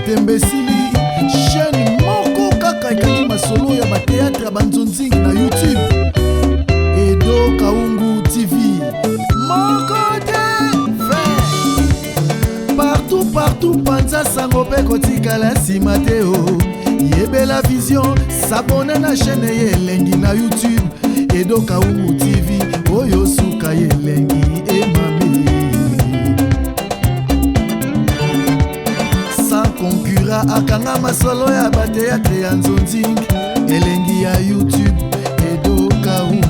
Tembesili chaîne moko kaka ekangi masolo ya bateatre ya banzonzingi na YouTube. Edo Kaungu TV moko te partout panza sango pe kotikala nsima te o. Yebela vision s'abonne na chaîne ye elengi na YouTube. Edo Kaungu TV oyo suka ye elengi emame sans concurrent akanga masolo ya bateatre ya nzonzingi elengi ya YouTube. Edo Kaungu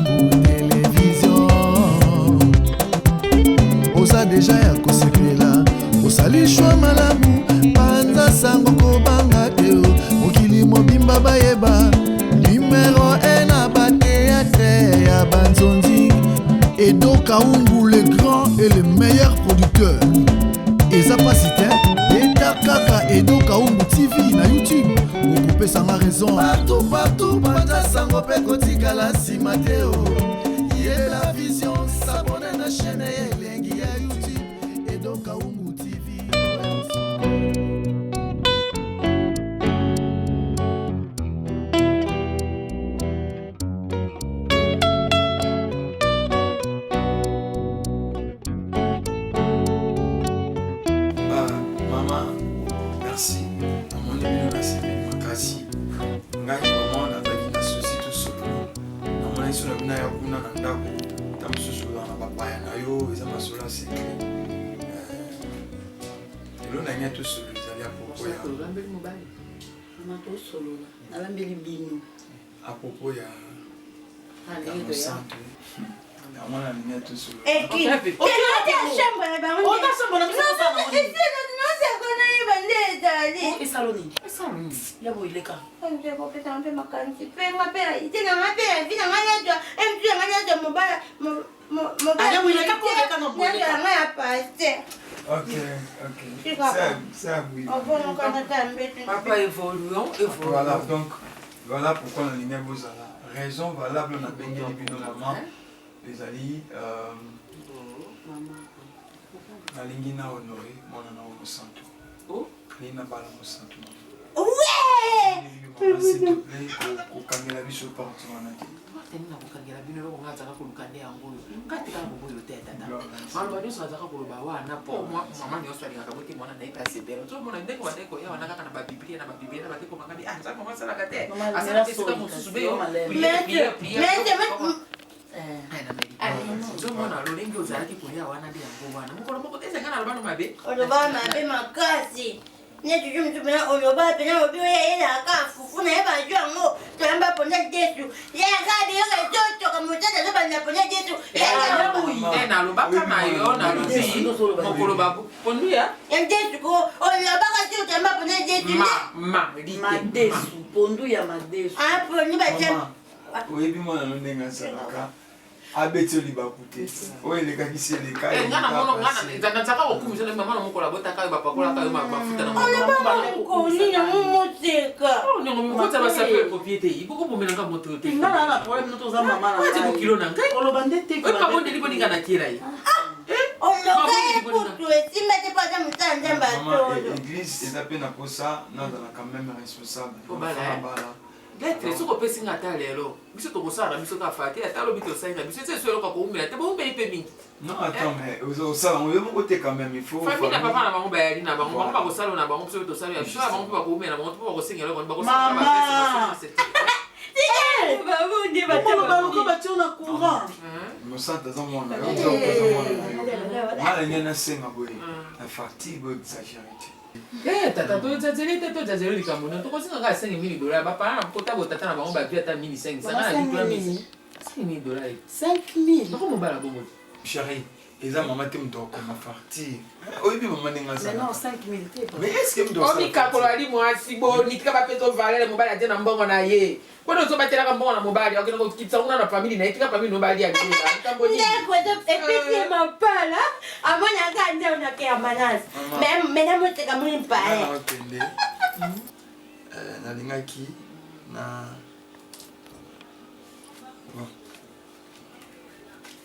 télévision oza deja ya kosekela osali shwa malamu panza sango kobanga te mokili mobimba bayeba numéro 1 na bateatre ya banzonzi. Edo Kaungu le grand et le meilleur producteur. Eza pasite eta kaka Edo Kaungu TV na YouTube okopesa nga raison partout panza sango pe kotikala nsima te o. Ye la vision s'abonne na chaîne ye elengi ya YouTube. Edo Kaungu TV. Maman, merci. Maman, on est bien là, c'est bien. Merci. Maman, on a dit la société tout seul. Maman, on est sur la bina ya kuna na ndako. Tam susula na papa ya na yo, eza masola c'est clair. Elo na nya tout seul, ezali à propos ya. Lambeli mobile. Maman to solo na lambeli bino. À propos ya. Allez, Dans centre. Maman, on a nya tout seul. Et qui? On a été à chambre là-bas. On a chambre là-bas. Et saloni. Et saloni. Là où il est quand? Je vais faire un peu ma quantité. Fais-moi faire. Il tient dans ma paix. Il vient dans ma lettre. Elle me dit à ma lettre. Mon bas. Mon bas. Ah, il est quand Ok. C'est à oui. Papa évoluons. Voilà, donc, voilà pourquoi on a ligne Bozala. Raison valable, on a baigné les binômes maman. Les alliés, la ligne n'a honoré, mon nom au centre. Oh, Lina Bala au centre. Ouais! S'il te plaît, au Kangela Bicho partout en Ati. tena kukangela bino loko ngazaka kulukande yangulo kati kala boboyo teta tata mama banyoso azaka kuluba wana po mama nyoswa alingaka bote mwana na ipa sebelo so mona ndeko wadeko ya wana kaka na babiblia na bateko mangabi ah za mama sala kate asala tesika mususu beyo so mona lolengi ozalaki kolia wana ndi yango wana mukolo moko tezanga na lobano mabe makasi Nye tu me dis on va bien au bureau et la carte fou n'est pas jouant tu as pas pondu dessus il y a regardé les autres comme ça de pas pondu dessus il y a oui na lobaka na yo na lobi mokolo babu pondu ya dessus ko on l'a pas dit tu as pas pondu dessus ma dessus pondu ya ma dessus ah pondu ba tiens oui puis moi na ndenge salaka abeti libakute oyo elekakisi eleka ngana mono ngana nzaka kokumisa na mama na mokola botaka yo bapakola ka yo mafuta na mono ko ni na moteka ni ngo moteka ba sape propriété iboko bomela nga moto te ngana na problème noto za mama na ati ko kilo na ngai olobande te ko ba bonde libo ninga na kira yi on lokaye kutu esimete pa za mutanda mbato l'église eza pe na kosa nazala quand même responsable bala Lettre soko pesi ngata lelo biso to kosala biso ka fati ata lo bito saina biso c'est solo ka ko umela te bo umeli pe mingi non attends mais au salon on veut côté quand même il faut famille na papa na bango ba yali na bango ba ko sala na bango biso to sala biso ba bango ba ko umela bango to ko singa lo ba ko sala ba c'est babu ba tona courant me sens dans mon mal n'y a senga boy la fatigue exagérée tata to zazeli likambo na to kosinga ka $5,000 ba pa na kota botata na bango ba via ta 1500 sana na $5,000 $5,000 ko mo bala bobo chérie eza mama te mto ko ma farti oyibi mama ninga ça non $5,000 mais est-ce que mto on mi ka ko ali mo asibo ni ka ba peto valele mo bala je na mbongo na ye kono zo batela ka mbongo na mobali akena ko kitsa una na family na itika family no bali ya kila kambo ni ndeko to epesi mapala amona ka ndio na kia manasi mais na moteka muli pale okende na lingaki na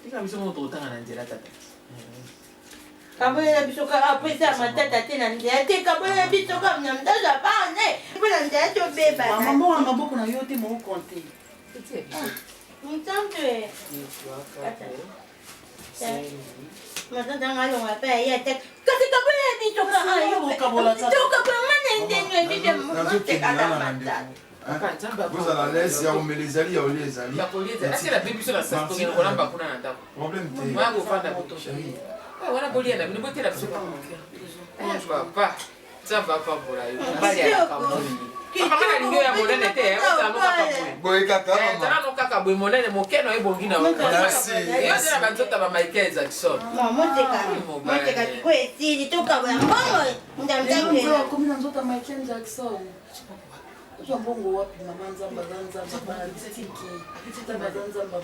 ika biso mo to tanga na njela tata Kabolela biso ka apesa matata te na nzela te kabolela biso ka na mdazo apane mpona nzela tobeba mama mbongo na maboko na yo te moko konte nzambe matata ngalonga pe ya te kasi kabolela biso ka manendenwe matata Vous allez laisser on me les alliés, on les alliés. Est-ce que la Bible sur la salle pour qu'on n'a pas qu'on a un dame? Problème t'es. Moi, vous faites la photo chérie. Voilà, Bolien, la beauté la soupe. Je vois pas. Ça va pas pour la. On va aller à la Cameroun. Papa na lingo ya modèle était, on t'a non kaka. Boy kaka. Tala no kaka boy modèle mo keno e bongina. Merci. Yo tena banzota ba Michael Jackson. moteka ko esili tokabona mbongo ndamdakela komi na nzota Michael Jackson ozwa mbongo wapi mama nzamba zanzamba baziki bazanzamba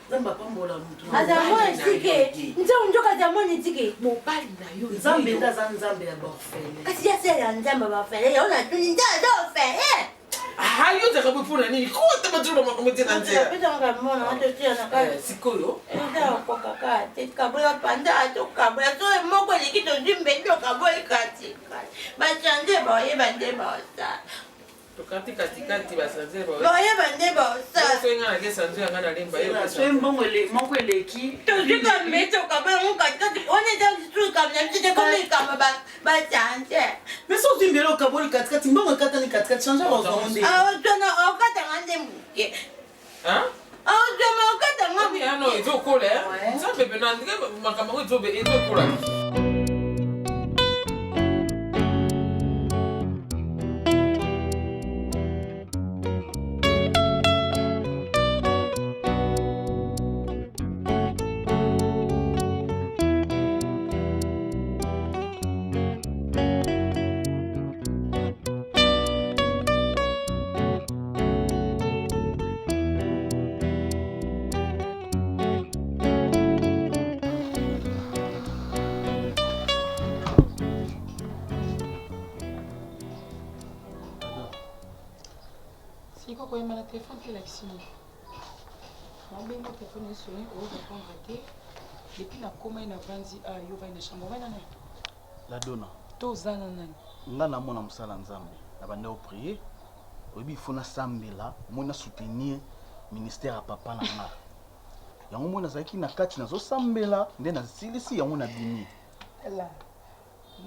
nzamba pambola mutu azamo esike nzongo njoka zamoni tike Mobali na yo. nzambe ndaza nzambe ya baorfele kasi yasela nzamba bafele yaona tuni ndaza ofele Hayo za kabufuna nini? Kwa tabatuma makumete nzela. pesa ngamona watotia na kazi Sikoyo. enda kwa kaka kabula panda to kabula so moko likito jimbe ndo kabula kati bachande baye bande basa Tokati katikati basanze ba. baye bande basa So ngana ke sanzo ngana lemba yo. so mbongo moko eleki tozika meto kabula ngakati one da truka na mtite komi kama bachande mais so zimbelo kaboli katikati mbongo katani katikati changer bazonde tona okata ngande muke Hein? tona okata Ngami ngami ano izo kole. Ça bebe na ndike makama izo be izo kola. Siko kwa ima na telefone ke laksini. Mwabengo telefone yesoni oyo répondre te. Depuis na koma ina vanzi a yo va ina chambre va nani. La dona. To zana nani. Nga na mona musala nzambe. Na bande o prier. Obi funa sambela, mona soutenir ministère à papa na nga. Yango mona zaki na kati na zo sambela, nde na silisi yango na bimi. La.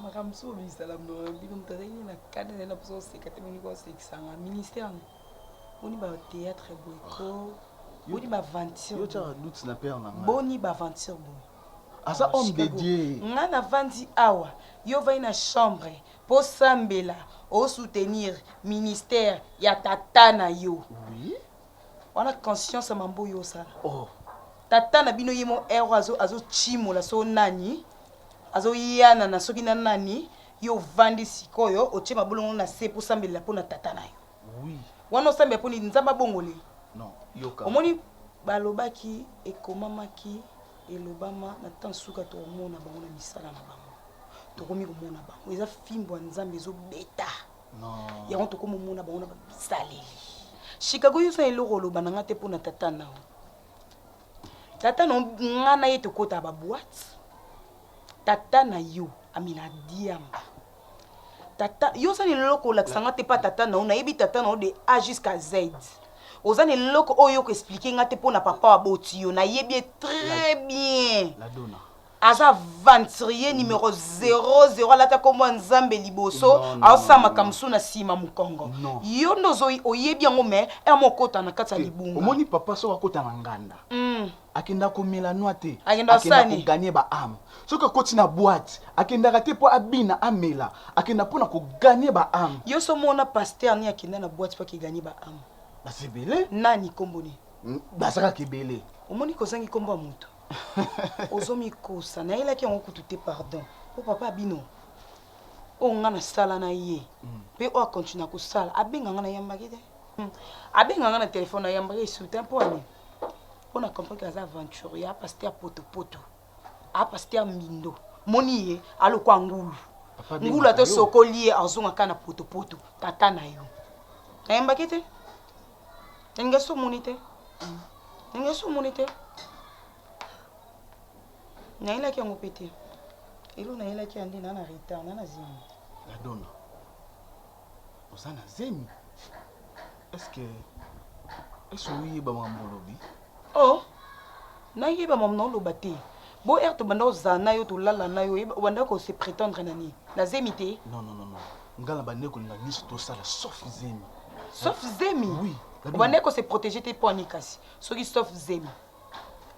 Makamso bi salam no bi no mtazini na kada na poso sekate mini ko seksanga ministère. Boni ba théâtre boyko. Boni ba aventure. Yo tsa doute na père na nga. Boni ba aventure boy. Asa homme de Dieu. Nga na vandi awa. Yo va ina chambre pour sambela, au soutenir ministère ya tata na yo. Oui. On a conscience mambo yo ça. Oh. Tata na bino yemo ero azo chimo la so nani. Azo yana na soki na nani yo vandi sikoyo o chema bolongo na se pour sambela pour na tata na yo. Oui. Wana sambela pour ni nzamba bongole. Non, yoka. Omoni balobaki ekomamaki elobama na tansuka to mona bango na misala na bango. Tokomi komona bango eza fimbo nzambe zo beta. Non. Ya on tokomo mona bango na bisaleli. Chicago yo sa eloko loba na ngate pour na tata na. Tata no ngana yeto kota ba boîte. Tata na yo amina diamba. Tata yo sa eloko la sanga te pa tata na yebi tata na de A jusqu'à Z. Ozane eloko oyo ko expliquer ngate pour na papa wa boti yo na yebi très bien. La dona. Aza aventurier numéro 00 alata komo nzambe liboso asama kamsu na sima mukongo yo ndozo oyebi yango me amokota na kati ya libunga omoni papa so akota na nganda akenda komela noa te akenda ko gagner ba âme soki akoti na boîte akendaka te po abina amela akenda pona ko gagner ba âme yo so mona pasteur ni akenda na boîte po ki gagner ba âme basebele nani komboni basaka kebele omoni kozangi kombo ya mutu ozomi kosa na yela ki yango kutu te pardon o papa bino o ngana sala na ye pe o continue ko sala abenga ngana yambaki te abenga ngana téléphone na yambaki soutien po ani on a compris que ça aventurier a pasteur poto a pasteur mindo moni ye alo kwa ngulu ngulu ato sokoli azonga kana poto tata na yo na yambaki te nga so monite nga so monite na ila ki yango pete elo nayelaki andi na retard na zemi La donne. Osana zemi. Est-ce que oui ba mambolobi? Oh. Nayeba mam na oloba te. Bo er to banda ozana yo to lala na yo banda ko se prétendre nani. Na zemi te? Non. Ngala bande ko na niso to sala sauf zemi. Sauf zemi? Oui. Banda ko se protéger te pour nikasi. Soki sauf zemi.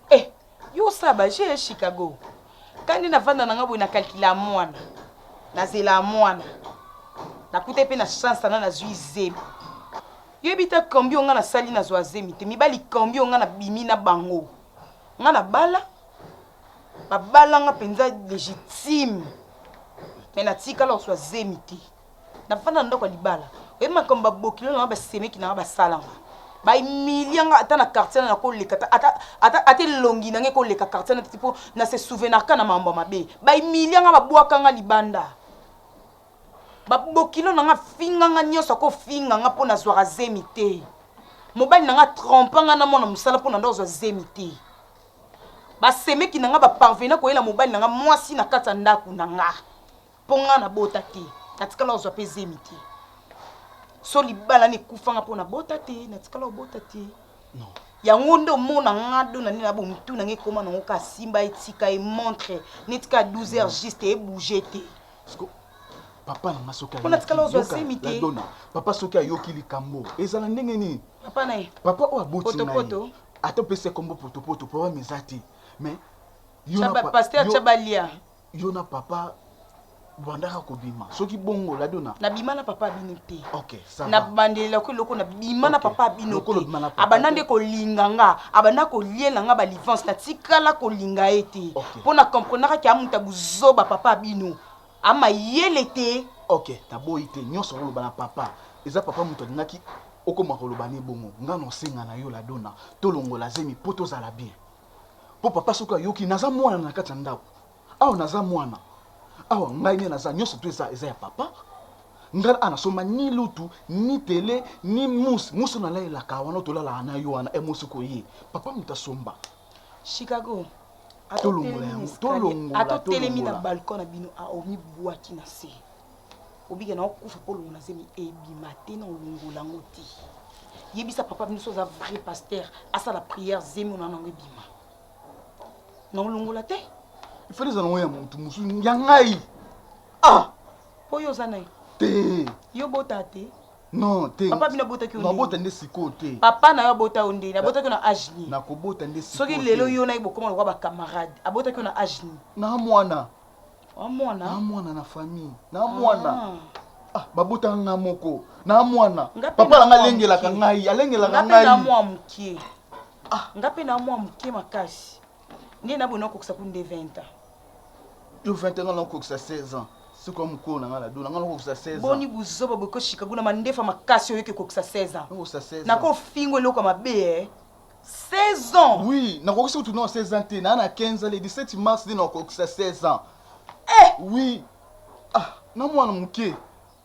Eh, yo saba j'ai Chicago. Kandi na vanda na ngabo na calculer mwana. Na zela mwana. Na kute pe na chance na zui zemi. Yo bita kombi onga na sali na zwa zemi te. Mibali kombi onga na bimi na bango. Nga na bala. Ba bala nga penza légitime. Mais na tika la zwa zemi te. Na vanda ndoko libala. Oye makomba bokilo na ba semeki na ba sala. Ba million ata na quartier na ko leka ata longi na nge ko leka quartier na tipo na se souvenir kana mambo mabe. Ba million nga ba bwaka nga libanda. Ba bokilo na nga finga nga nyoso ko finga nga pona zwa zemi te. Mobile na nga trompa nga na mona musala pona ndo zwa zemi te. Ba semeki na nga ba parvenir ko ela mobile na nga mwasi na kata ndaku na nga. Ponga na bota te. Natikala zwa pe zemi te. So libala ni kufanga pona bota te, natikala bota te. Non. Ya ngondo mona ngado na nina bo mutu na ngekoma na ngoka simba etika e montre, netika 12 heures juste e bouger te. Papa na masoka. Pona tikala ozo zemi te. Papa soka yoki likambo. Ezala ndenge ni. Papa na ye. Papa o aboti na. Poto. Ata pese kombo poto papa mezati. Mais Chaba pasteur Chabalia. Yona papa bandaka kobima. Soki bongo la dona. Na bima na papa bino te. OK, ça va. Na bandela ko loko na bima na papa bino te. Abanande ko linganga, abana ko liela nga ba livance na tikala ko linga ete. Pona comprendre ka amuta buzoba papa bino. Ama yele te. OK, taboyi te nyonso koloba na papa. Eza papa muto ngaki okoma koloba ni bongo. Ngano senga na yo la dona. Tolongola zemi poto za la bien. Po papa soka yoki naza mwana na kati ndako. Awa naza mwana. Awa ngai ni naza nyonso to eza ya papa. Ngala anasoma ni lutu, ni tele, ni musu na laila ka wana to lala na yo wana musu ko ye. Papa mutasomba. Chicago. Tolongola telemi na balcon na bino a omi boaki na se. Obige na okufa polo na zemi ebima te na olongola ngoti. Yebisa papa bino so za vrai pasteur asa la prière zemi na nango ebima. Na olongola te? Il fallait ça noyer mon tout musu nyangai. Ah, poyo zanai. Te. Yo bota te. Non, te. Papa bina bota ki on. Na bota nde sikote. Papa na yo bota onde, na bota ki na ajni. Na ko bota nde sikote. Soki lelo yo na ibo koma ba camarade. Abota ki na ajni. Na mwana. Mwana. Na mwana na famille. Na mwana. Ah, babota nga moko. Na mwana. Papa nga lengela ka ngai, alengela ka ngai. Na mwa mukie. Ah, ngape na mwa mukie makasi. Ndi na bona ko kusakunde 20 ans. Yo 20 ans ko kusa 16 ans. C'est comme ko na ngala do na ngala ko kusa 16 ans. Boni buzoba boko Chicago na mandefa makasi yo ke ko kusa 16 ans. Ko kusa 16 ans. Na ko fingo loko mabe 16 ans. Oui, na ko kusa tout non 16 ans te na 15 ans le 17 mars ni na ko kusa 16 ans. Oui. Ah, na mwana muke.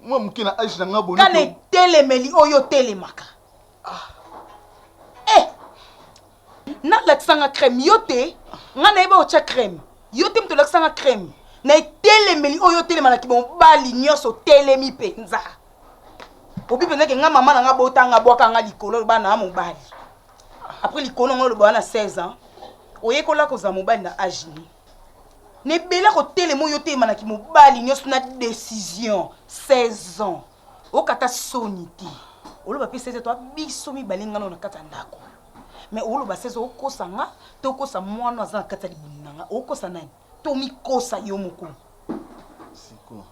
Mwa muke na âge na ngabo. Kane telemeli oyo telemaka. Na laksanga crème yote, nga na eba ocha crème. Yote mto laksanga crème. Na telemeli oyo telemana ki bon bali nyoso telemi penza. Obi penza ke nga mama na nga bota nga bwaka nga likolo ba na mobali. Après likolo nga lo ba na 16 ans. Oye kola ko za mobali na âge ni. Ne bela ko telemo yo telemana ki mobali nyoso na décision 16 ans. O kata soniti. Olo ba pe 16 ans to biso mi balinga na kata ndako. Mais olo ba 16 ans okosa nga to okosa mwana aza na kata libunda nga okosa nani to mi kosa yo moko. Siko.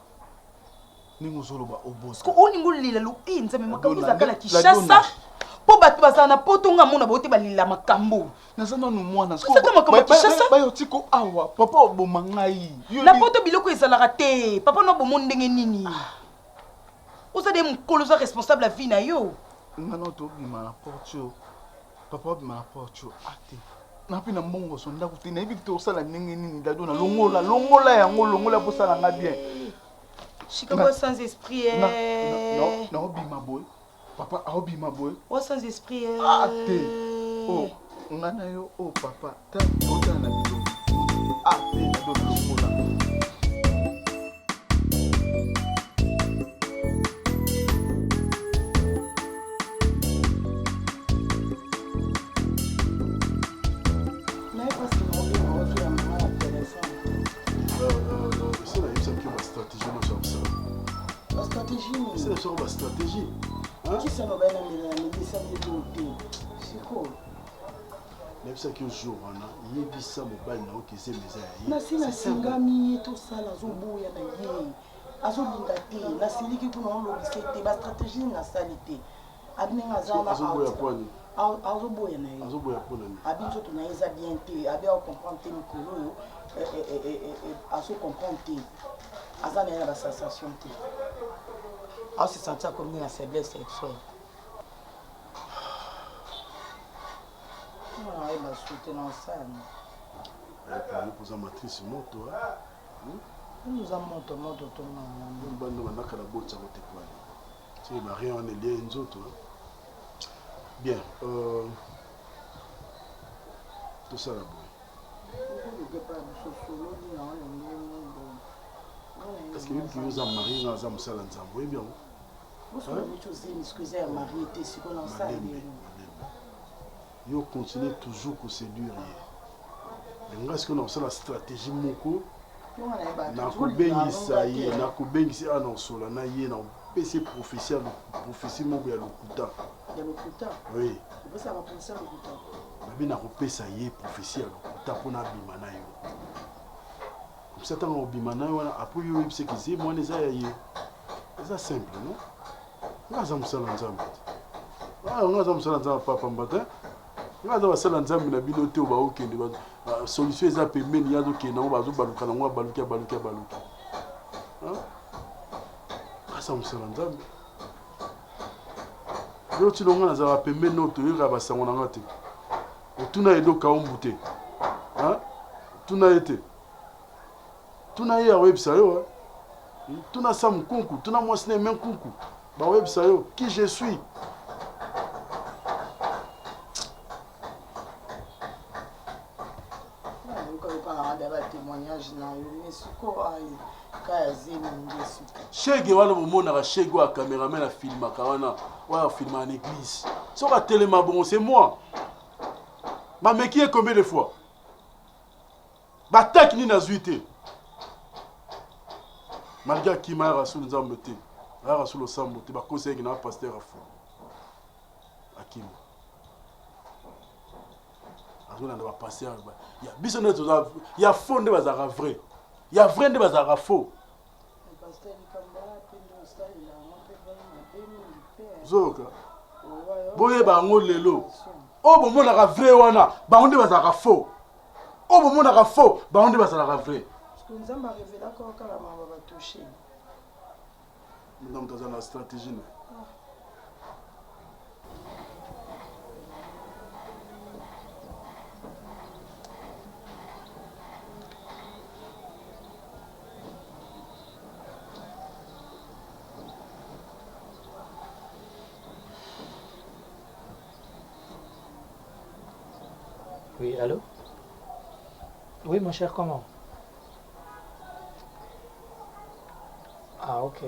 Ningo zolo ba obosa. Ko oningo lila lu inzame makambo za kala Kishasa. Po batu bazana poto nga mona bote balila makambo. Nazana no mwana. Saka makambo Kishasa. Ba yo tiko awa papa oboma ngai. Na poto biloko ezalaka te. Papa no bomo ndenge nini. Oza de mukolo za responsable la vie na yo. Ngano to bima na portio. Papa bima na portio ate. Na pina mbongo sonda kuti na ibi to sala ndenge nini dado na longola yango longola po sala nga bien. Chicago sans esprit. Non, bima boy. Papa a bima boy. Oh sans esprit. Ate. Oh, ngana yo oh papa. Ta ota na bido. Ate do longola. stratégie nini? C'est sur la stratégie. Hein? Qui ça nous va na milisa yedote? Siko. Même ça qui jour on a yebisa mobile na okeze meza ya. Na sina singami to sala zo boya na ye. Azo linga te, na siliki kuna on lobise te, ba stratégie na salite. Abinga zana azo boya kwani? Azo boya na ye. Azo boya kwani? Abinzo to na eza bien te, abi a comprendre te mikolo. Azo comprendre te. Aza na ba sensation te. A se sentir comme une faiblesse sexuelle. Non, elle m'a soutenu dans ça. Elle nous pose matrice moto. Nous avons moto tout le monde. Bando manaka la botte côté quoi. C'est Marie on est lié une autre. Bien, tout ça là-bas. Parce que même qui nous a marié, nous avons ça ensemble. Oui bien. Vous savez que excusez à Marie était si qu'on en ça. Yo continue toujours à séduire. Mais est-ce que nous avons la stratégie moko? Na kubengisa ye, na kubengisa ana sola na ye na PC prophétie moko ya lokuta. Ya lokuta. Oui. Vous savez pas penser à lokuta. Babi na kopesa ye prophétie ya lokuta pona bima na yo. Comme ça tant bima na yo après yo yebise que c'est moi neza ya ye. C'est simple non? Ngaza musala nzambe. Ngaza musala nzambe papa mbata. Ngaza basala nzambe na bino te ba okende ba solution eza pembeni ya zokende nango bazobaluka nango baluka. Hein? Ngaza musala nzambe. Yo tilonga nazala pembeni no toyoka basango nanga te. Otuna edo kaombu te. Hein? Tuna ete. Tuna ye websa yo. Tuna sam kunku, tuna mwasine men kunku. Ba websa yo qui je suis. Chege wana momonaka chege wa caméraman a filmaka wana wa filma en église. Soka telema bon c'est moi. Ma meki est combien de fois? Ba tak ni na zuité. Malgré qui m'a rasoul nzambe te. Rasoul sambo te ba conseil na pasteur afo. Akim. Azona na ba pasteur ba. Ya biso net ya fond de bazara vrai. Ya vrai de bazara faux. Zoka. Boye bango lelo. O bomona ka vrai wana, bango nde bazaka faux. O bomona ka faux, bango nde bazaka vrai. Parce que nous avons révélé encore quand la maman va toucher. Nous avons dans la stratégie. Oui, allô? Oui, mon cher, comment? Ah, ok.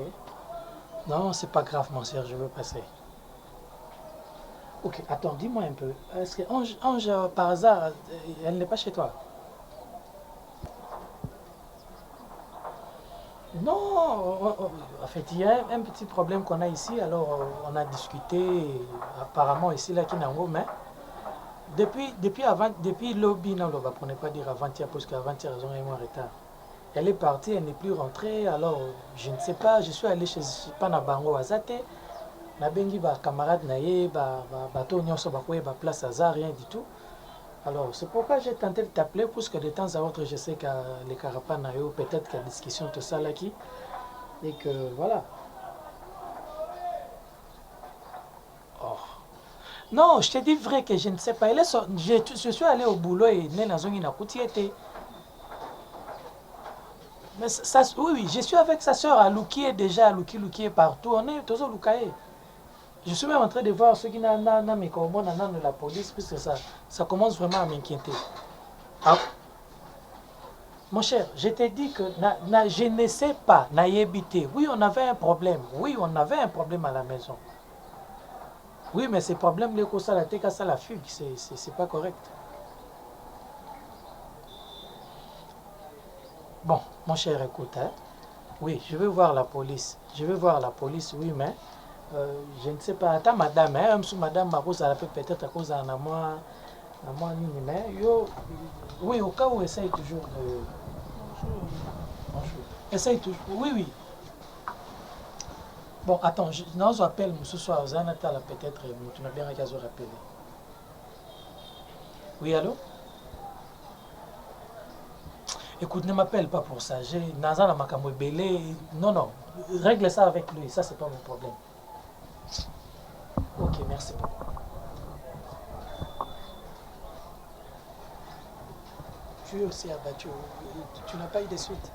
Non, c'est pas grave, mon cher, je veux passer. Ok, attends, dis-moi un peu. Est-ce que Ange, par hasard, elle n'est pas chez toi? Non, en fait, il y a un petit problème qu'on a ici, alors on a discuté, apparemment ici, là, qui n'a pas, mais depuis lobby, non, on ne pas dire avant-hier, parce qu'avant-hier, ils ont eu un retard. Elle est partie, elle n'est plus rentrée, alors je ne sais pas, je suis allé chez Panabango Azate, Nabengi, camarade Naye, bateau Nyonso, place hasard, rien du tout. Alors c'est pourquoi j'ai tenté de t'appeler, parce que de temps à autre, je sais que les Carapas Nayo, peut-être qu'il y a des discussions, tout ça là qui, et que voilà. Oh. Non, je te dis vrai que je ne sais pas. Je suis allé au boulot et Nenazongi n'a pas été. Mais ça, oui, je suis avec sa soeur à Louki, déjà à Louki est partout. On est tous au Loukaï. Je suis même en train de voir ceux qui n'ont mes combats de la police, puisque ça commence vraiment à m'inquiéter. Ah. Mon cher, je t'ai dit que je ne sais pas, naïbité. Oui, on avait un problème. Oui, on avait un problème à la maison. Oui, mais ces problèmes, les causes à la tête, ça la fugue, c'est pas correct. Bon, mon cher, écoute, hein, Oui, je vais voir la police. Je vais voir la police, oui, mais je ne sais pas. Attends, madame, hein, sous madame Marose, elle peut peut-être à cause d'un moi, mais yo, oui, au cas où, essaye toujours de. Bonjour. Essaye toujours. Oui, oui. Bon, attends, je appelle ce soir, Zanatala peut-être, tu m'as bien rappelé. Oui, allô? Écoute, ne m'appelle pas pour ça. J'ai Nazana Makambo Belé. Non, non. Règle ça avec lui. Ça, c'est pas mon problème. Ok, merci beaucoup. Tu es aussi abattu. Tu n'as pas eu de suite.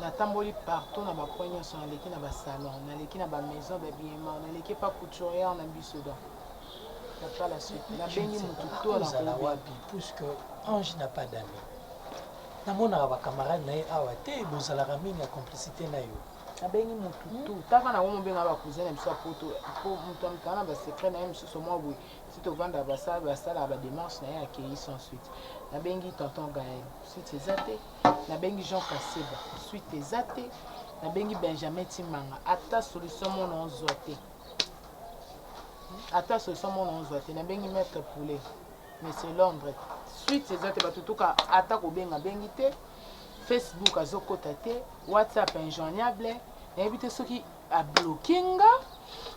natamboli partout na bapoint nyonso naleki na basalon naleki na bamaison babiema naleki pa couturière na biso donc pas la suite nabengi motu to ozala wapi puisque Ange n'a pas d'amis namonaka bacamarade na ye awa te bozalaka mingi ya complicité na yo nabengi motu to taka na omobenga bakousin na biso ya poto po moto amikaka na basecret na ye mosusu mwa boye si tovanda basalaka badémarche na ye akei sans suite nabengi tonton Gaël suite eza te nabengi Jean Kaseba suite eza te nabengi Benjamin Timanga ata solution mona ozwa te ata solution mona ozwa te nabengi maître Poulet monsieur Londres suite eza te bato toka ata kobenga bengi te Facebook azokota te WhatsApp injoignable nayebi te soki abloqué nga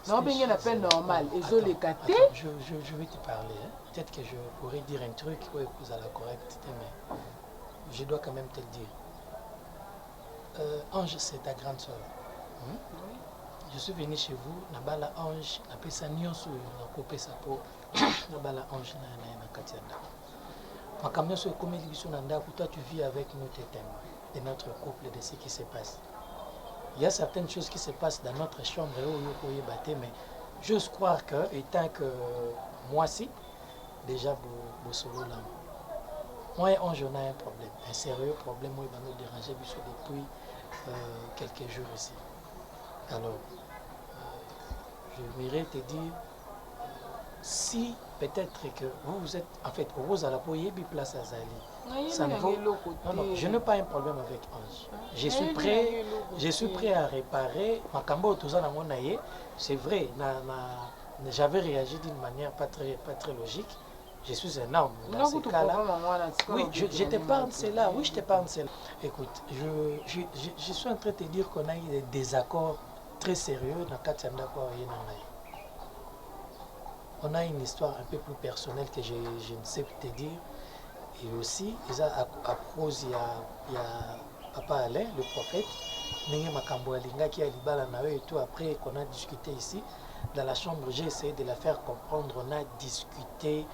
naobengi na peine normal ezoleka te. Je vais te parler hein. Peut-être que je pourrais dire un truc oui, vous allez correct mais je dois quand même te le dire. Ange c'est ta grande soeur oui. Je suis venu chez vous nabala Ange napesa nyonso nakopesa po nabala Ange na katianda makambo nyonso ekomeli biso na ndako toi tu vis avec nous tes témoins de notre couple de ce qui se passe. Il y a certaines choses qui se passent dans notre chambre mais j'ose croire que étant que moi si déjà vous solo là moi et Ange on a un problème un sérieux problème où il va nous déranger depuis quelques jours ici. Alors je m'irais te dire si peut-être que vous êtes en fait vous allez pour y place à Zali. Ça ne vaut... Non, je n'ai pas un problème avec Ange. Je suis prêt à réparer. C'est vrai, j'avais réagi d'une manière pas très logique. Je suis un homme. Dans ce cas-là, oui, je te parle cela. Oui, je te parle cela. Écoute, je suis en train de te dire qu'on a eu des désaccords très sérieux dans Katianda. On a une histoire un peu plus personnelle que je ne sais te dire. Et aussi, à cause, il y a Papa Alain, le prophète, et tout. Après qu'on a discuté ici, dans la chambre, j'ai essayé de la faire comprendre. On a discuté.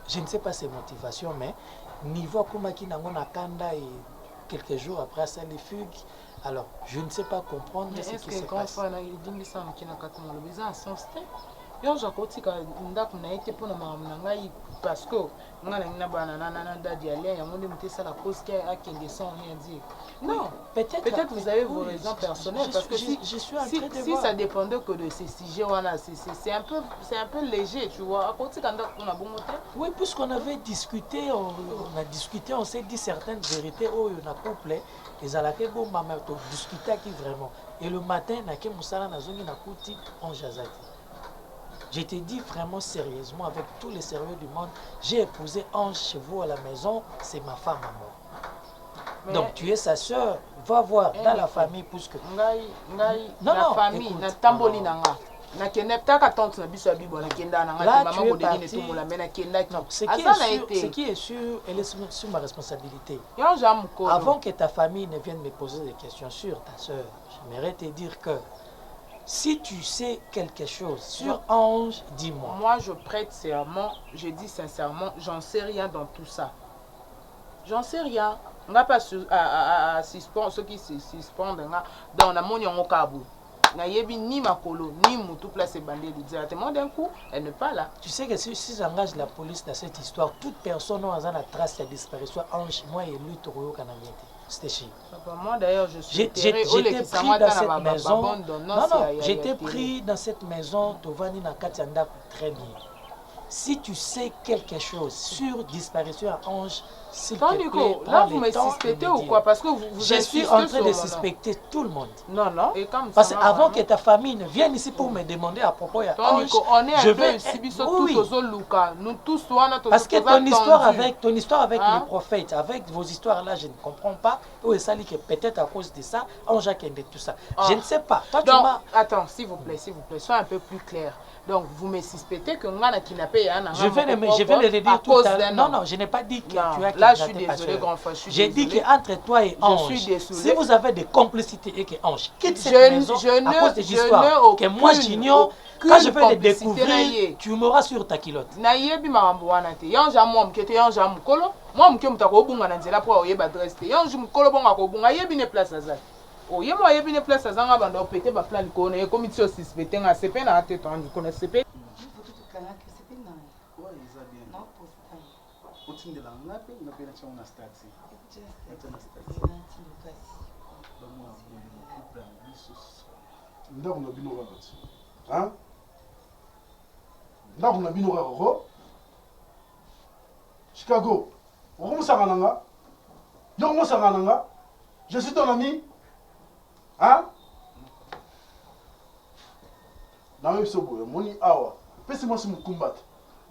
Je ne sais pas ses motivations, mais niveau Kumaki Namona Kanda et quelques jours après ça, les fugues. Alors, je ne sais pas comprendre ce qui se passe. Yo jakotika ndako na été pour na ngai parce que ngana ngina bana na dadi aller yango ndi mutesa la cause qui a kende sans rien dire. Non, peut-être vous avez vos raisons personnelles parce que si ça dépendait que de ces sujets voilà c'est un peu léger tu vois. Akotika ndako na bongo te. Oui, puisqu'on avait discuté on s'est dit certaines vérités oh na couple les alake bo mama to discuter qui vraiment et le matin na ke musala na zongi na kuti on jazati. Je te dis vraiment sérieusement, avec tous les sérieux du monde, j'ai épousé Ange chez vous à la maison, c'est ma femme à moi. Donc tu es sa soeur, va voir dans la famille, puisque... La famille, na tamboli nanga. Na kenepta ka tante na biso bibo na kenda na ngati maman bodeli tout la mena kenda ce qui est sûr, elle est sur ma responsabilité. Avant que ta famille ne vienne me poser des questions sur ta soeur, j'aimerais te dire que si tu sais quelque chose sur Ange, dis-moi. Moi, je prête serment, je dis sincèrement, j'en sais rien dans tout ça. J'en sais rien. On n'a pas à suspendre ceux qui se suspendent dans la monnaie en Okabu. Ni Makolo, ni Moutou place bandé directement d'un coup, elle n'est pas là. Tu sais que si j'engage la police dans cette histoire, toute personne n'a la trace de disparition Ange, moi et lui, Toro Kanamete. Moi d'ailleurs je suis j'étais pris dans cette maison. Non, j'étais pris dans cette maison Tovani na Katianda très bien. si tu sais quelque chose sur disparition à Ange, s'il te Tant plaît, Nico, prends là le vous me temps suspectez de me ou dire. quoi? Parce que vous Je suis insistez en train sur de mon nom. suspecter tout le monde. Non, non. Et comme Parce ça, qu'avant que vraiment. ta famille ne vienne ici pour me demander à propos de Tant Ange, Nico, on est à je deux vais... ici, Oui, tous aux Luca. Nous tous, on a tous. parce que ton histoire avec Hein? les prophètes, avec vos histoires là, je ne comprends pas. Où est ça que peut-être à cause de ça, Ange a quitté tout ça. Ah. Je ne sais pas. Toi, tu Donc, m'as... attends, s'il vous plaît, sois un peu plus clair. Donc, vous me suspectez que Ngana kidnappé Yana. Je vais le redire tout à l'heure. Non, non, je n'ai pas dit que tu as kidnappé. Là, je suis désolé, grand frère. J'ai dit qu'entre toi et Ange, si vous avez des complicités et que Ange quitte cette maison à cause des histoires que moi j'ignore, quand je vais les découvrir, tu m'auras sur ta culotte. Nayebi marambo wana te. Yanja moi mkete yanja mukolo. Moi mke mutako obunga na nzela po oyeba adresse te. Yanja mukolo bonga ko bunga yebi ne place azali. Oye mo yebi ne place azanga banda opete ba plan ko na comité au suspecté nga CP na te to andu ko na CP. ndako na bino kaka ti hein? ndako na bino kaka ko Chicago okomosaka na nga yo komosaka na nga je suis ton ami hein? nayo biso boye moni awa pesi mwasi mokumba te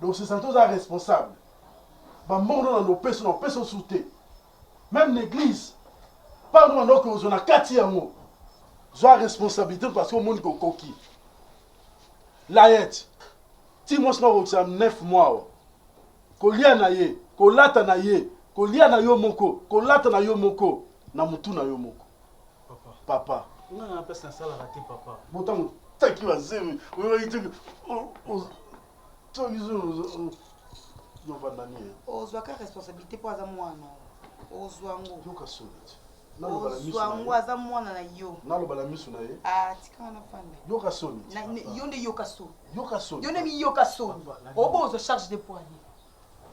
donc se sente oza responsable bambongo na opesa osu te même l'église pardon na ndoko ozwa na kati yango zwa responsabilité parce que omoni kokoki layet ti mwasi na okokisa 9 mois kolia na ye kolata na ye kolia na yo moko kolata na yo moko na mutu na yo moko papa nga na pesa nasalaka te papa botango taki bazemi oyoitiki yovandani ozwaka responsabilité mpo aza mwana ozwango yoka soni ti ozwango aza mwana na yo naloba na miso na ye tikanga na fanda yoka soni yo nde yoka soni yoka soni yo nde miyoka soni obo ozwa charge de poignée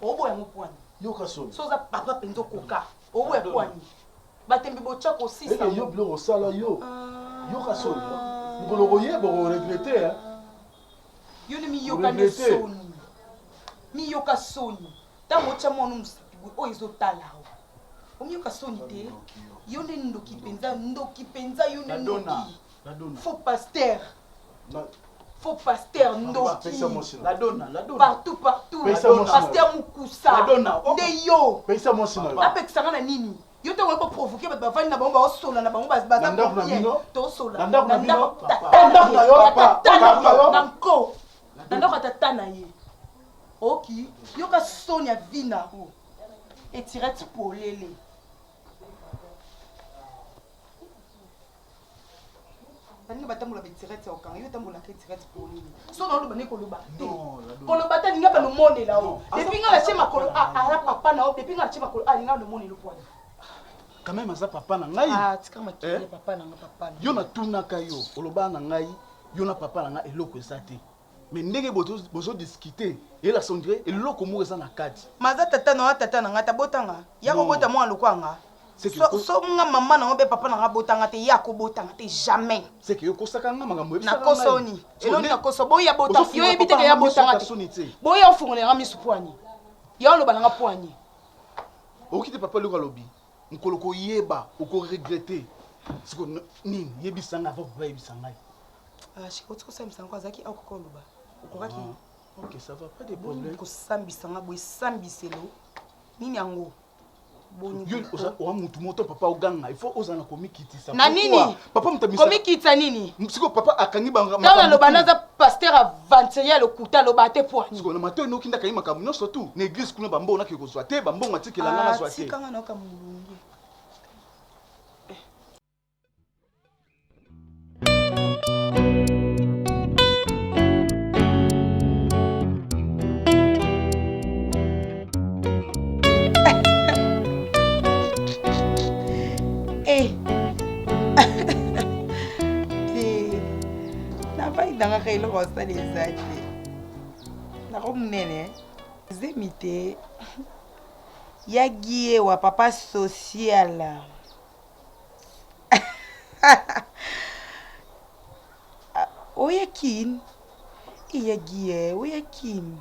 obo yango poignée yoka soni so oza papa mpenza okoka obo ya poignée batembi botya kosisa yo biloko osala yo yoka soni mokolo koyeba koregrete yo nde miyoka nde soni miyoka soni ntango otya mwana mosapi oyo ezotala awa omiyoka soni te yo nde ndoki mpenza yo nde ndoki faux pasteur ndoki partout pasteur mokusa nde yo apekisanga na nini yo te oyeba provoke bato bavandi na bango baosola na bango baza tosola na ndako ya tata na ye oki yoka soni ya vi na o etirete polele baninga batambola baetirete ya okanga yo tambolaka etirete polele so na oloba nde koloba te koloba te alinga balomonela o depi nga natie makolo ala papa na o depi nga natie makolo alinga balomonela opwana quand même aza papa na ngai tika makili papa na nga papa yo natunaka yo oloba na ngai yo na papa na nga eloko eza te mais ndenge bozodiscute eyela sondire eloko moko eza na kati maza tata na nga tabotanga ya kobota mwana lokwanga so nga mama nango mpe papa nanga botanga te ya kobotanga te jamais seke yo kosaka nga makambo nakosoni eloni nakoso boya botanga yo yebi teke ya botanga te boya ofungolela misu poignée ya oloba nanga poignée okoki te papa eloko alobi mokolo koyeba okoregrete siko nini yebisanga ava papa yebisa ngai shikoti kosambisa ngo azalaki akoka oloba okokaki ok ça va pas de problème kosambisanga boye sambiselo nini yango owa mutu moto papa oganga il faut ozana komikitisa na nini papa mutamisa komikitisa nini siko papa akangi banga tala loba naza pasteur avanturier lokuta loba te poignée siko na mato enoki ndaka makambo nyonso tu na église kuna bambo onaki kozwa te bambo matikela nga nazwa te tikanga naoka mulungi navayidanga eloko osala eza te nako monene zemi te yagi ye wa papa social oya kini iyagi ye oya kini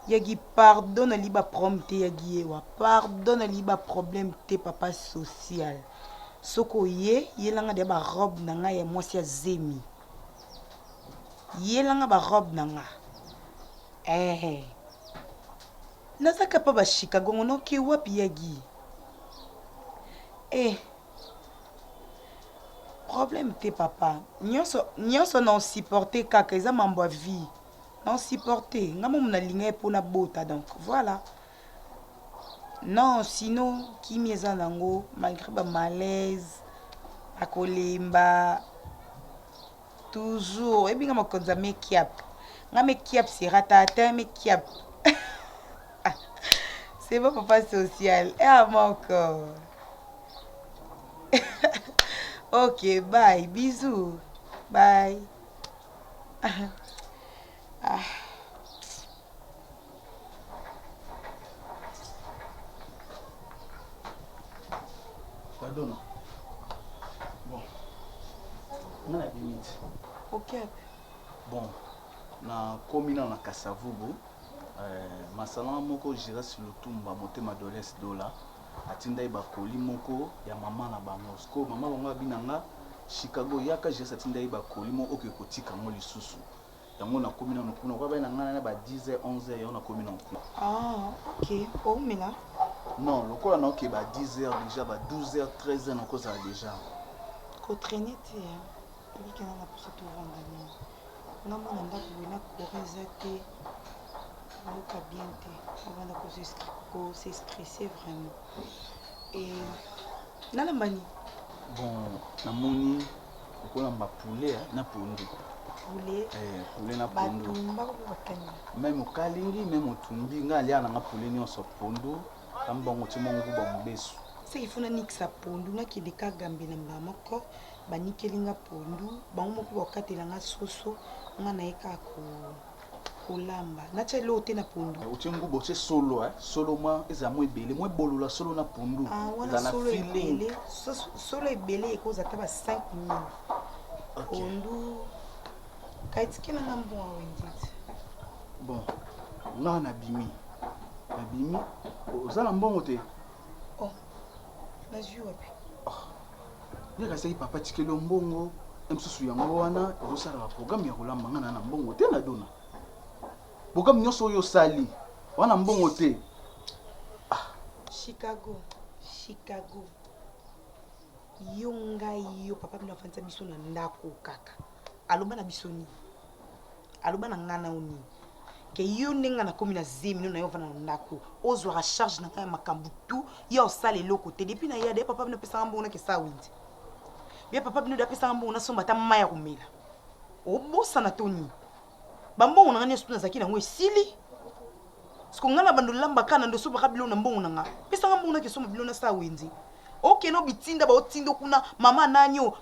Yagi pardonne liba problème te yagi ewa. Pardonne liba problème te papa social. Soko ye langa de ba robe nanga ya mwasi ya zemi. Ye langa ba robe nanga. Nazaka pa ba Chicago ngono ki wapi yagi. Problème te papa. Nyonso non supporter kaka eza mambo ya vie. Non supporter. Ngamo muna linga pour na bota donc voilà. Non, sinon qui mieza nango malgré ba malaise, akolemba toujours et bien ma konza make up. Nga make up c'est ratata make up. C'est bon papa social. Moi encore. Ok, bye, bisous. Bye. Pardon. Bon. On a des minutes. Ok. Bon. Na komina na Kasavubu. Masala moko jira sur le tumba motema dolès dola. Atinda ibakoli moko ya mama na bangosko. Mama bango binanga Chicago yaka jira atinda ibakoli moko oke kotika ngo lisusu. Yango na komina no kuna kwa na ngana na ba 10h 11h yo na komina no. Ah, OK. Oh mena. Non, le quoi non que ba 10h déjà ba 12h 13h non cause déjà. Ko traîner te. Lui qui na pour se rendre. Non mon anda ko na coreza te. On va bien te. On va se stresser vraiment. Et nala mani. Bon, na moni ko na ba poulet na pondu. Poulet na pondu. Même au kalingi même au tumbi nga lia na poulet ni so pondu. Kambongo timongo ba mbesu. C'est il faut na nixa pondu na ki deka gambe na mama ko ba nikelinga pondu ba mo ko katela nga soso nga na eka ko lamba na chelo te na pondu. Utingu bo che solo solo ma eza mo ebele mo bolula solo na pondu. Za na feeling. Solo ebele ko za taba 5000. Pondu kaitikela na mbo wendit. Bon, nga na bimi. Na bimi ozala mbongo te. Oh. Na jua wapi? Yaka sai papa tikelo mbongo, emsusu yango wana ezosala programme ya kolamba ngana na mbongo te na dona. Programme nyoso yo sali. Wana mbongo te. Chicago. Yo papa bino afanza biso na ndako kaka. Aloba na bisoni. Aloba na ngana oni. Ke yo nenga na komi na zemi na yo vana na ndako. Ozwa charge na kaya makambu tu yo sale loko te depuis na ya de papa bino pesa mbongo na ke sa windi. Bien papa bino da pesa mbongo na somba ta maya kumela. Obosa na toni. Bambongo na ngani suna zaki na ngwe sili. Siko ngana bando lamba kana ndo soba kabilo na mbongo na nga. Pesa mbongo na ke somba bilo na sa windi. Ok no bitinda ba otindo kuna mama nanyo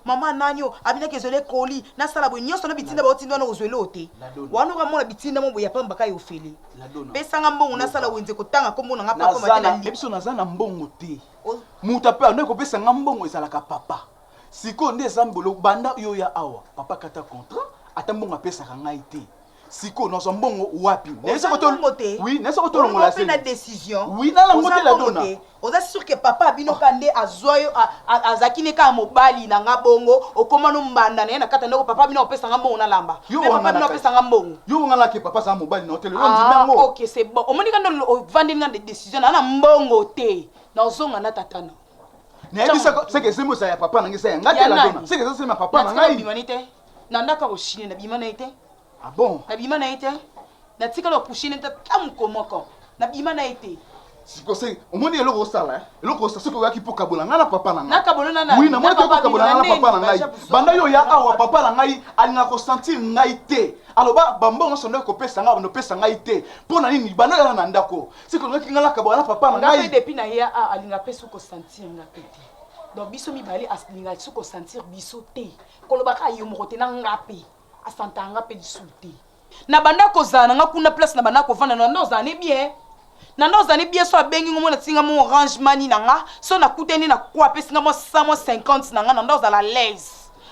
abina kezole koli na sala bo nyoso no bitinda ba otindo na ozwele ote wano ka mona bitinda mo ya pamba ka yo feli pesa nga mbongo na sala wenze kotanga ko mona nga papa matela li ebiso nazana mbongo te muta pe ando ko pesa nga mbongo ezala ka papa siko nde zambolo banda yo ya awa papa kata contrat atambonga pesa ka ngai te siko no mbongo wapi nesa ko to oui nesa ko to longola c'est la décision oui na la moté la dona on est sûr que papa bino kande azoyo azakine ka mobali na nga bongo okoma no mbanda na na kata ndeko papa bino opesa nga mbongo na lamba papa bino opesa nga mbongo yo ngala ke papa sa mobali na hotel lo ndimbango OK c'est bon omoni kando vandi na des décisions na mbongo te na zonga na tatana na ebisa c'est que c'est mo sa ya papa na ngisa ya ngate la dona c'est que c'est ma papa na ngai bimanite na ndaka ko shine na bimanite. Ah bon? Na bima na été. Na tika lo kushine ta tamkomoko. Na bima na été. Siko se omoni eloko sala eloko sa siko yaki poka bola ngana papa na ngai. Na kabola na. Oui na moi poka bola ngana papa na ngai. Banda yo ya awa papa na ngai alinga ko sentir ngai te. Aloba bambongo sonde ko pesa nga no pesa ngai te. Pona nini banda ya na ndako. Siko ngaki ngala kabola papa na ngai. Na depuis na ya alinga pesa ko sentir nga te. Donc biso mi bali alinga ko sentir biso te. Koloba ka yo moko te na ngapi. Asantanga pe disuti na banda ko zana nga kuna place na banda ko vana na ndozane bien so abengi ngomo na tinga mo orange mani na nga so na kuteni na kwa pesi nga mo 150 na nga na ndozala l'aise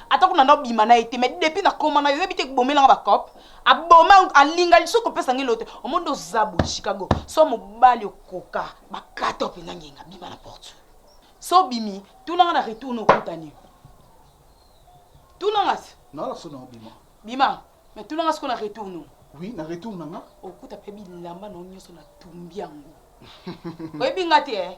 ata kuna ndo bima na ete mais depuis na koma na yo bite bomela nga ba cop aboma alinga lisuko pesa ngelote omondo zabo Chicago so mobali okoka bakata opena ngenga bima na porte so bimi tunanga na retourne okutani tunanga non la sona bima bima mais tunanga ce qu'on a retourne oui na retourne nga okuta pe bilamba no nyoso na tumbi yango oyebinga te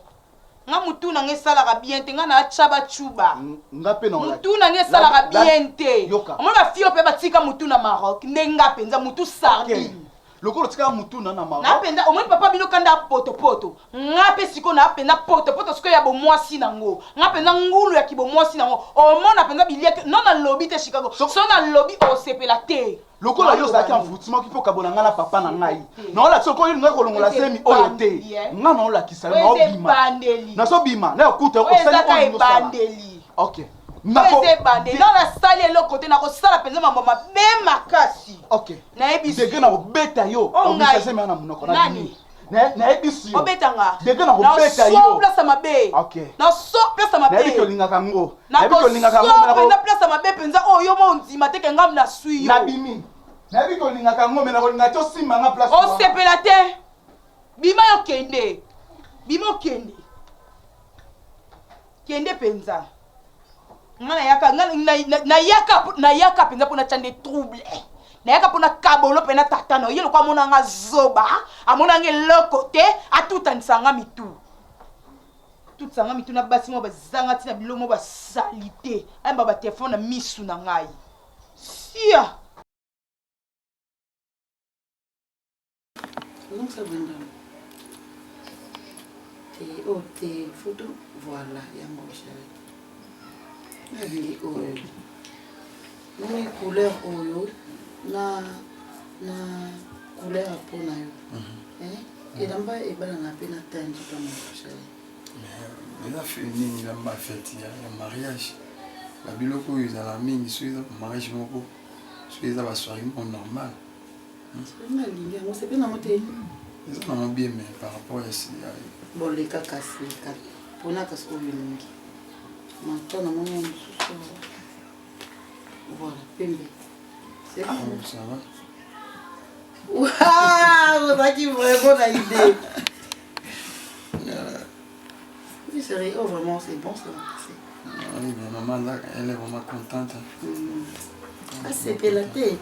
nga mutu na ngesalaka bien te nga na chaba chuba nga pe na mutu na ngesalaka bien te omona fio pe batika mutu na Maroc ndenga penza mutu sardine lokolo tika mutu na Maroc na penza omoni papa bino kanda poto nga pe siko na penza poto siko ya bo mwasi nango nga penza ngulu ya kibo mwasi nango omona penza bilie non na lobby te Chicago so na lobby osepela te lokola yo zaki envoûtement ki po kabona nga na papa na ngai na la soko nga kolongola semi oyo te nga na ola kisala na obima na so bima na okuta osali oyo bandeli OK Nako bandeli na la sali elo côté na ko sala penza mambo mabe makasi OK na ebisi deke na obeta yo obisa semi na munoko na nini na ebisi yo obetanga deke na obeta yo na place mabe OK na so place mabe na ebiki olinga kango na ebiki olinga kango na place mabe penza oyo mo ndima te kenga na sui yo na bimi na ebiki olinga kango me na kolinga to simba nga place o sepela te bima yo kende bima kende kende penza ngana yaka na yaka penza pona chande trouble na yaka pona kabolo pena tatano yelo kwa mona nga zoba amona nge lokote atutanisa nga mitu tutsanga mitu na basi mo bazanga tina bilomo ba salite amba ba telefone na misu na ngai sia donc ça vient et oh tes photos voilà ya mon chéri oyo nani couleur oyo na couleur mpona yo elamba ebalanga mpe na tandi pa moshali eza fe nini elamba fete ya mariage babiloko oyo ezala mingi soki eza mariage moko soki eza basoirée moko normal nalingi yango sepe nango te eza nango bien mais par rapport ya bon leka kasi leka mpona kasi oyo mingi mata na moni mosusu voilà pembe c'est bon ça va waouh ozaki vraiment na idée oui c'est vrai oh vraiment c'est bon ça oui mais maman là elle est vraiment contente asepela te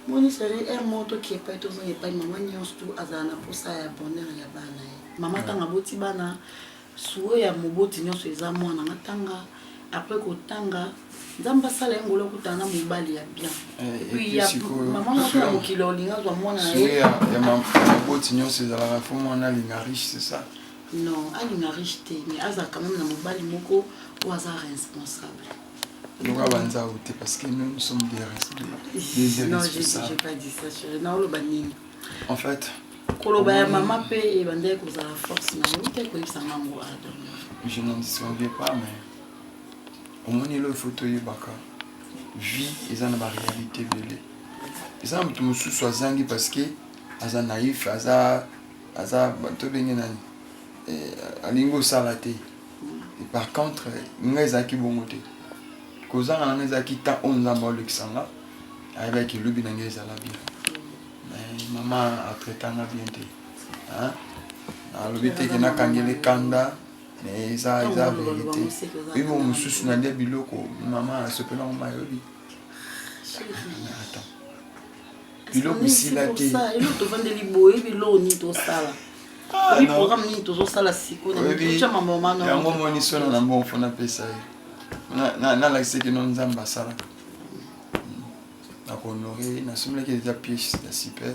moni seri er moto ki epai tozonga epai mama nyonso tu azala na mposa ya bonheur ya bana ye mama ntanga boti bana suo ya moboti nyonso eza mwana ngatanga après kotanga nzambe asala ye ngolo okutana na mobali ya bien mama moko ya mokili olinga azwa mwana na ye ya moboti nyonso ezalaka fo mwana alinga riche c'est ça non alinga riche te mais aza quand même na mobali moko oyo aza responsable donc abanza ute parce que nous sommes des non j'ai pas dit ça chérie na oloba nini en fait koloba ya mama mpe ebandeki kozala force na yo te koyebisanga ngo adormir je n'en disconviens pas mais omoni elo ifo toyebaka vie eza na baréalité ebele eza na moto mosusu azangi parce que aza naïf aza tobenge nani alingi osala te par contre ngai ezalaki bongo te kozanga nanga ezalaki ta oyo nzambe aolekisanga ayebaki elobi na ngai ezala bien mais mama atraitanga bien te alobi teke nakangeli kanda mais eza vérité oyibo mosusu na nde biloko mama asopelango mayobi attends biloko esila te eloko tovandeli boye biloko nini tosala programme nini tozosala sikoyango moni sona na mbongo mpo napesa ye nalakisaki no nzambe asalaka nakohonore nasomelaki eza pièce ya super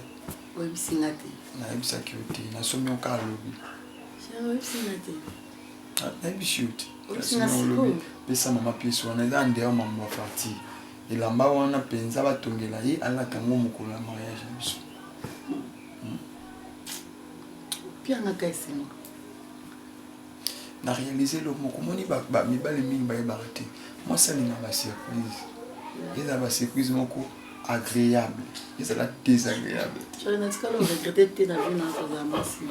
oyebisinga te nayebisaki yo te nasomi oka alobi oyebisinga te nayebisi yo te olobi pesa mama pièce wana eza ndeya mambo ya parti elamba wana mpenza batongela ye alaka yango mokolo ya mariage ya biso piangaka esengo na réaliser le moko moni mibale mingi bayebaka te mwasi alinga basurprise ezala basurprise moko agréable ezala désagréable natikala oregrete te na vie na kozala mwasi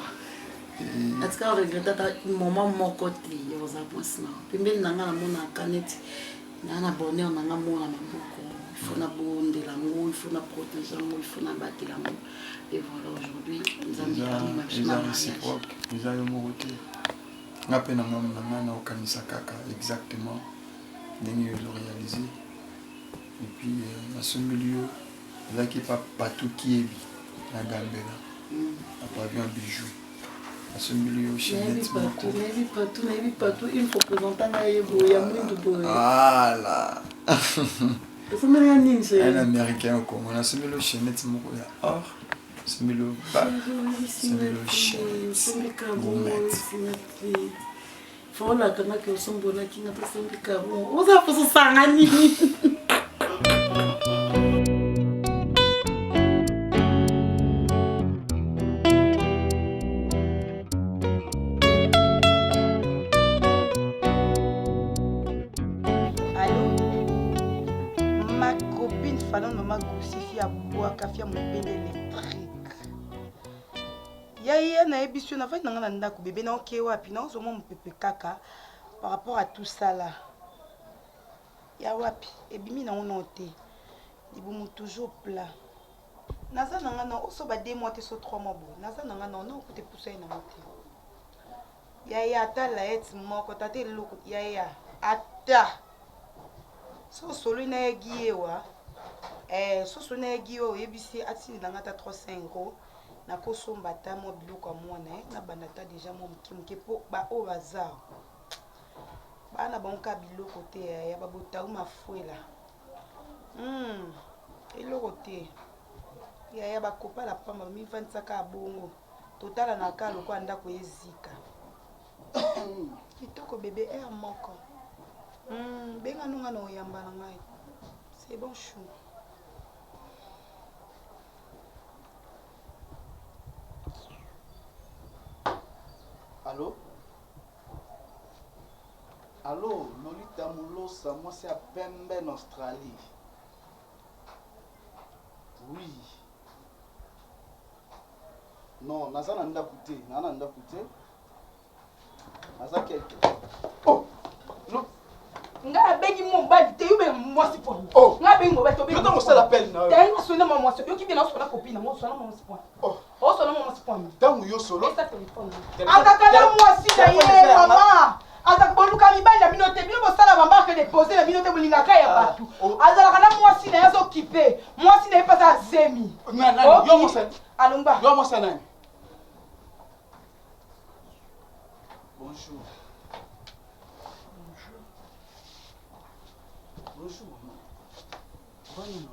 natikala oregrete ata moment moko te ya kozala mwasi na pembeni na nga namonaka neti na bonheur na nga mona maboko. Il faut na bonde l'amour, il faut na protéger l'amour, il faut na battre l'amour. Et voilà, aujourd'hui, nous avons mis ma réciproque. Nous avons mon côté. Nga pe na nga na okanisa kaka exactement ndenge yo réalisé. Et puis na sombeli yo ezaki pa partout kiyebi na Gambela. Après un bijou. Na sombeli yo Chanette moko. Nayebi partout, il faut présenter nga yebo ya mwindu boye. Voilà. Efumela ya nini c'est? Un américain au Congo. Na sombeli yo Chanette moko ya or. Sombeli yo ba. Sombeli yo Chanette. Fola kana ke usombola kinga tasembi kabo. Uza fuso sangani. Kafia mobende électrique. Yaya na ebisio na fa na ndako bébé na oké wapi na ozo mon pepe kaka par rapport à tout ça là. Ya wapi ebimi na on noté. Ibumu toujours plat. Naza nanga na oso ba 2 mois te so 3 mois bo. Naza nanga na on côté pousser na moté. Yaya ata la et moko tate loko yaya ata. So solo na egiye wa. So sona gio ebisi ati nangata 300 € na kosomba ta mo biloko mwana na bandata déjà mo mkimke po ba o bazar bana banka biloko te ya babota u mafuela eloko te ya ba kopa la pamba mi 25 bongo totala na ka loko anda ko ezika kitoko bébé air moko benga nunga no yamba na ngai c'est bon chou. Allô? Allô, Lolita Moulosa, moi c'est à Pemben, Australie. Oui. Non, Naza nanda coûté. Nanda coûté. Naza quelqu'un. Oh! Non! Nga bengi mon bal te yube moi si point. Oh! Nga bengi mon bal to bengi. Yo ça l'appelle na. T'as une sonne moi yo qui vient na sona copine, moi sona moi si point. Oh! Oh sona moi si point. Tangu yo solo. Ça téléphone. Akakala moi si na ye maman. Azak boluka mibali ya minote bino bosala mamba que déposer la minote bolinga ka ya batu. Azala kana moi si na yazo occupé. Moi si na pas ça zemi. Nana, yo mo sen. Alumba. Yo mo sen. Bonjour. Bonjour. Bonjour.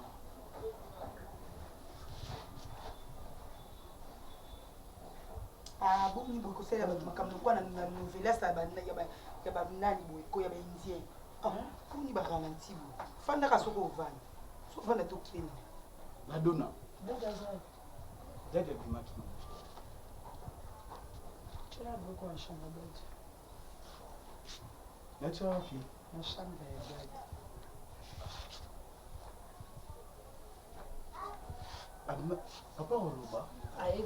Ah, bon, nous beaucoup c'est la makambo kwa na nouvelle ça ba ya ba nani boy ko ya ba indien. Ah, ko ni ba ralentir bo. Fanda ka soko vana. So vana to kina. La donna. Daga. Daga bimaki. Tu l'as beaucoup en chambre d'hôte. Là tu as qui? En chambre d'hôte. Papa Oloba. Aïe,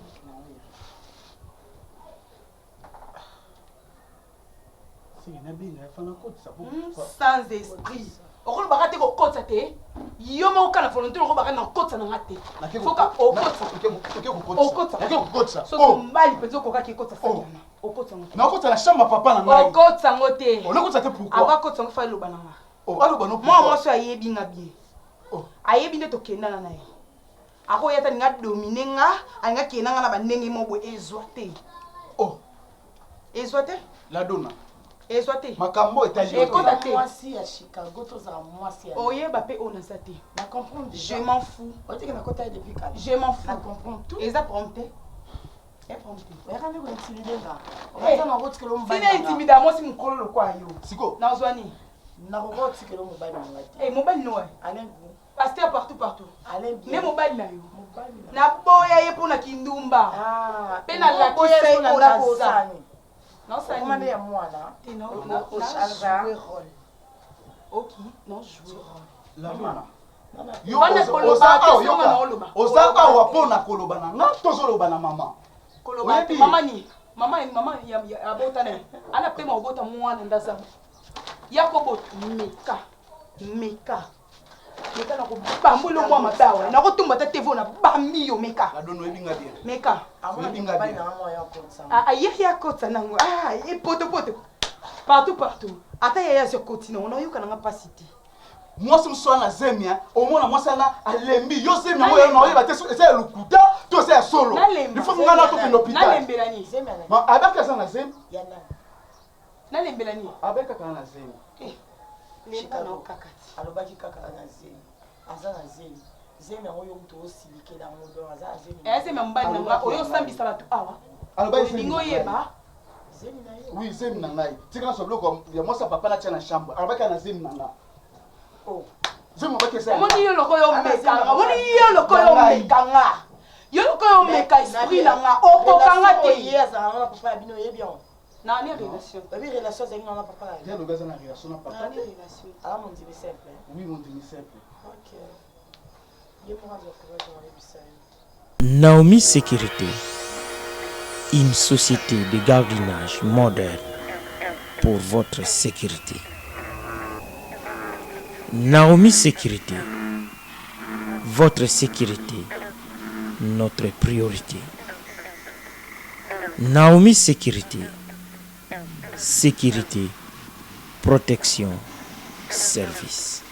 sans esprit. Okolo bakate ko kotsa te. Yo mo kana volonté ko bakana kotsa na ngate. Foka o kotsa. Okotsa. So mbali penzo ko kake kotsa sana. O kotsa ngote. Na kotsa la chambre papa na ngai. O kotsa ngote. O kotsa te pourquoi? Aba kotsa ngo fa lo bananga. O alo bano. Moi so ayebi nga bien. Ayebi nde to kenda na naye. Ako yata nga dominer nga, anga kena nga na bandenge mo bo ezwate. Oh. Ezwate? La donna. Ezwate. Makambo etali. Écoute moi si à Chicago to za moi si. Oye ba pe ona sate. Na comprendre. Je m'en fous. O te na kota depuis quand? Je m'en fous. Na comprendre tout. Eza prompté. Et prompté. Ya kana ko intimider nga. O ka na ko tsikelo mbali. Sina intimida mo si mukolo kwa yo. Siko. Na zwani. Na ko tsikelo mbali nga. Eh mobile no. Alain. Pasteur partout. Alain bien. Ne mobile na yo. Na boya ye pona kindumba. Ah. Pe na la kise ona kosa. Non ça Comment est moi là? Non, au chargeur. OK, non jouer rôle. La donna. Yo Osaka wa pona koloba na nga tozoloba na mama. Koloba mama ya abota ne. Ana pe mabota mwana ndaza. Yakobo meka. Meka na ko bambo lo mwa mabawa na ko tumba ta TV na bambi yo Meka adono ebinga bien Meka ebinga bien ya kotsa nango poto partout ata ya se continue on yo kana capacité mwasi mswana na zemia omona mwasi na alembi yo zemia moyo na oyeba te eza lukuta to eza solo il faut ngana to pino hôpital nalembela ni zemia ma abaka za na zem nalembela ni abeka kana na zem lemba na kakati alobaki kaka na zemi aza na zemi zemi yango yo mutu osilikela modo aza na zemi ezemi mbani nga oyo sambisa bato awa alobaki lingo yeba zemi na yo oui zemi na ngai tika na sobloko ya mwasi papa na tia na chambre alobaki na zemi na ngai oh zemi obaki esa omoni yo loko yo mekanga omoni yo loko yo mekanga yo loko yo meka esprit na nga okokanga te ye azalanga na papa ya bino oyebi yango nani relation babi relation azalaki na papa na ye alobi aza na relation na papa nani relation ala mondimi simple oui mondimi simple ok ye moko azokoka ayebisa ye Naomi Sécurité, une société de gardiennage moderne pour votre sécurité. Naomi Sécurité, votre sécurité, notre priorité. Naomi Sécurité, sécurité, protection, service.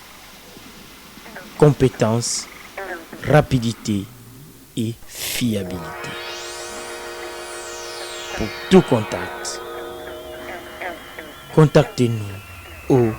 Compétence, rapidité et fiabilité. Pour tout contact, contactez-nous au